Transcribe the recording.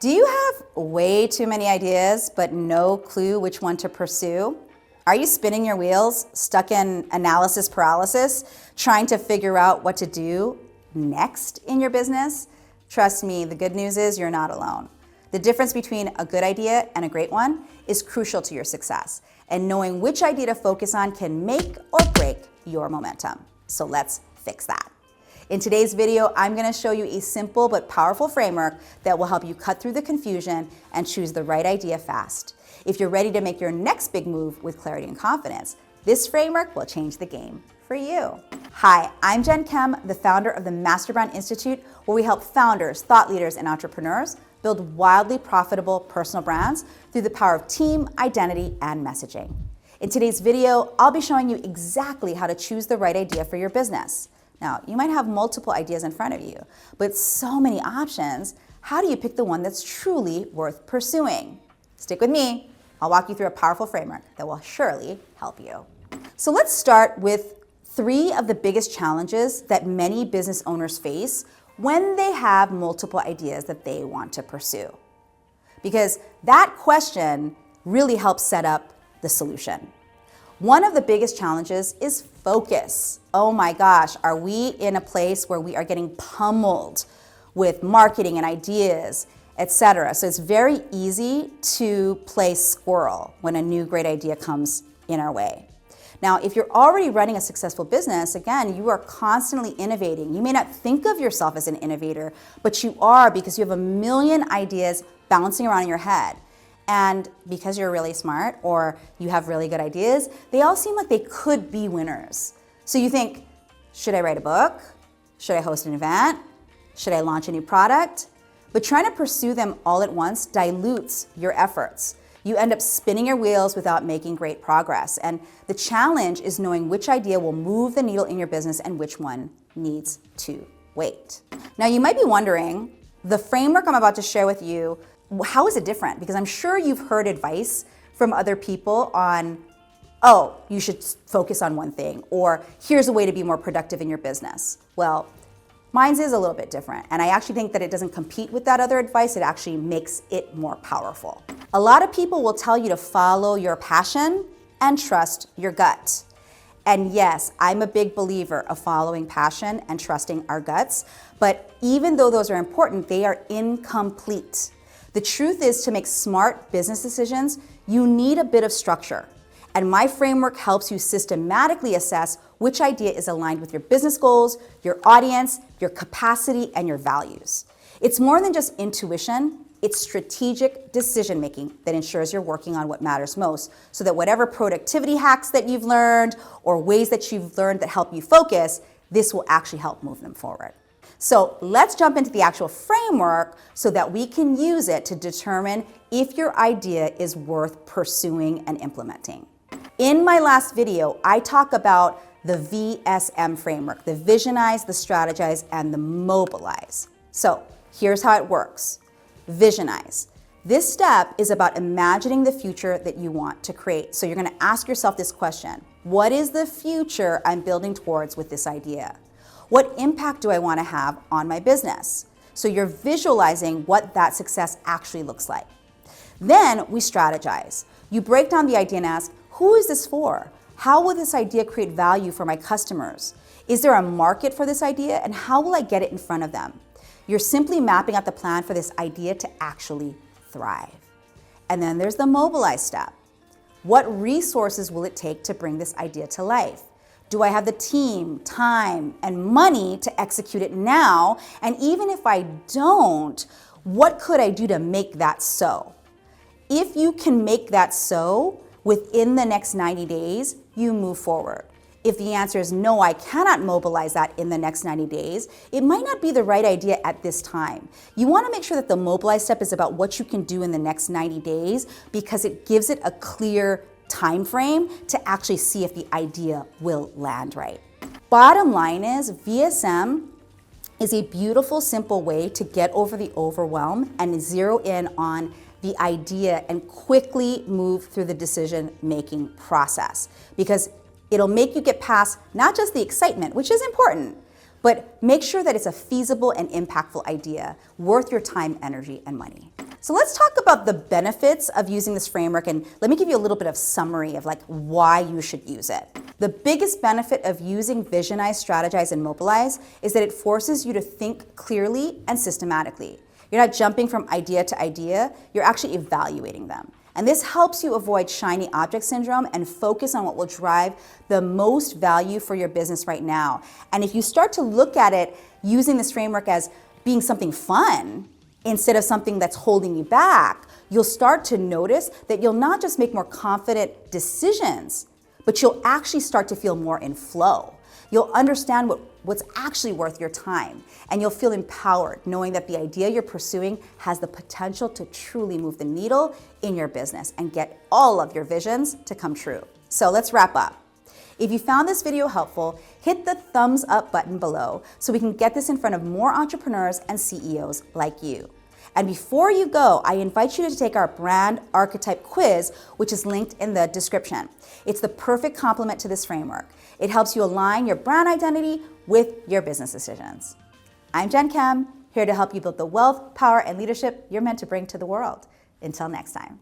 Do you have way too many ideas but no clue which one to pursue? Are you spinning your wheels, stuck in analysis paralysis, trying to figure out what to do next in your business? Trust me, the good news is you're not alone. The difference between a good idea and a great one is crucial to your success, and knowing which idea to focus on can make or break your momentum. So let's fix that. In today's video, I'm going to show you a simple but powerful framework that will help you cut through the confusion and choose the right idea fast. If you're ready to make your next big move with clarity and confidence, this framework will change the game for you. Hi, I'm Jen Kem, the founder of the Master Brand Institute, where we help founders, thought leaders, and entrepreneurs build wildly profitable personal brands through the power of team, identity, and messaging. In today's video, I'll be showing you exactly how to choose the right idea for your business. Now, you might have multiple ideas in front of you, but so many options. How do you pick the one that's truly worth pursuing? Stick with me. I'll walk you through a powerful framework that will surely help you. So let's start with 3 of the biggest challenges that many business owners face when they have multiple ideas that they want to pursue. Because that question really helps set up the solution. One of the biggest challenges is focus. Oh my gosh, are we in a place where we are getting pummeled with marketing and ideas, etc.? So it's very easy to play squirrel when a new great idea comes in our way. Now, if you're already running a successful business, again, you are constantly innovating. You may not think of yourself as an innovator, but you are, because you have a million ideas bouncing around in your head. And because you're really smart or you have really good ideas, they all seem like they could be winners. So you think, should I write a book? Should I host an event? Should I launch a new product? But trying to pursue them all at once dilutes your efforts. You end up spinning your wheels without making great progress. And the challenge is knowing which idea will move the needle in your business and which one needs to wait. Now, you might be wondering, the framework I'm about to share with you, how is it different? Because I'm sure you've heard advice from other people on, oh, you should focus on one thing, or here's a way to be more productive in your business. Well, mine is a little bit different, and I actually think that it doesn't compete with that other advice. It actually makes it more powerful. A lot of people will tell you to follow your passion and trust your gut. And yes, I'm a big believer of following passion and trusting our guts, but even though those are important, they are incomplete. The truth is, to make smart business decisions, you need a bit of structure. And my framework helps you systematically assess which idea is aligned with your business goals, your audience, your capacity, and your values. It's more than just intuition, it's strategic decision-making that ensures you're working on what matters most, so that whatever productivity hacks that you've learned or ways that you've learned that help you focus, this will actually help move them forward. So let's jump into the actual framework so that we can use it to determine if your idea is worth pursuing and implementing. In my last video, I talk about the VSM framework, the Visionize, the Strategize, and the Mobilize. So here's how it works. Visionize. This step is about imagining the future that you want to create. So you're going to ask yourself this question: what is the future I'm building towards with this idea? What impact do I want to have on my business? So you're visualizing what that success actually looks like. Then we strategize. You break down the idea and ask, who is this for? How will this idea create value for my customers? Is there a market for this idea, and how will I get it in front of them? You're simply mapping out the plan for this idea to actually thrive. And then there's the mobilize step. What resources will it take to bring this idea to life? Do I have the team, time, and money to execute it now? And even if I don't, what could I do to make that so? If you can make that so within the next 90 days, you move forward. If the answer is no, I cannot mobilize that in the next 90 days, it might not be the right idea at this time. You want to make sure that the mobilize step is about what you can do in the next 90 days, because it gives it a clear time frame to actually see if the idea will land right. Bottom line is, VSM is a beautiful, simple way to get over the overwhelm and zero in on the idea and quickly move through the decision-making process, because it'll make you get past not just the excitement, which is important, but make sure that it's a feasible and impactful idea worth your time, energy, and money. So let's talk about the benefits of using this framework, and let me give you a little bit of summary of like why you should use it. The biggest benefit of using Visionize, Strategize, and Mobilize is that it forces you to think clearly and systematically. You're not jumping from idea to idea, you're actually evaluating them. And this helps you avoid shiny object syndrome and focus on what will drive the most value for your business right now. And if you start to look at it using this framework as being something fun instead of something that's holding you back, you'll start to notice that you'll not just make more confident decisions, but you'll actually start to feel more in flow. You'll understand what's actually worth your time, and you'll feel empowered knowing that the idea you're pursuing has the potential to truly move the needle in your business and get all of your visions to come true. So let's wrap up. If you found this video helpful, hit the thumbs up button below so we can get this in front of more entrepreneurs and CEOs like you. And before you go, I invite you to take our Brand Archetype quiz, which is linked in the description. It's the perfect complement to this framework. It helps you align your brand identity with your business decisions. I'm Jen Kem, here to help you build the wealth, power, and leadership you're meant to bring to the world. Until next time.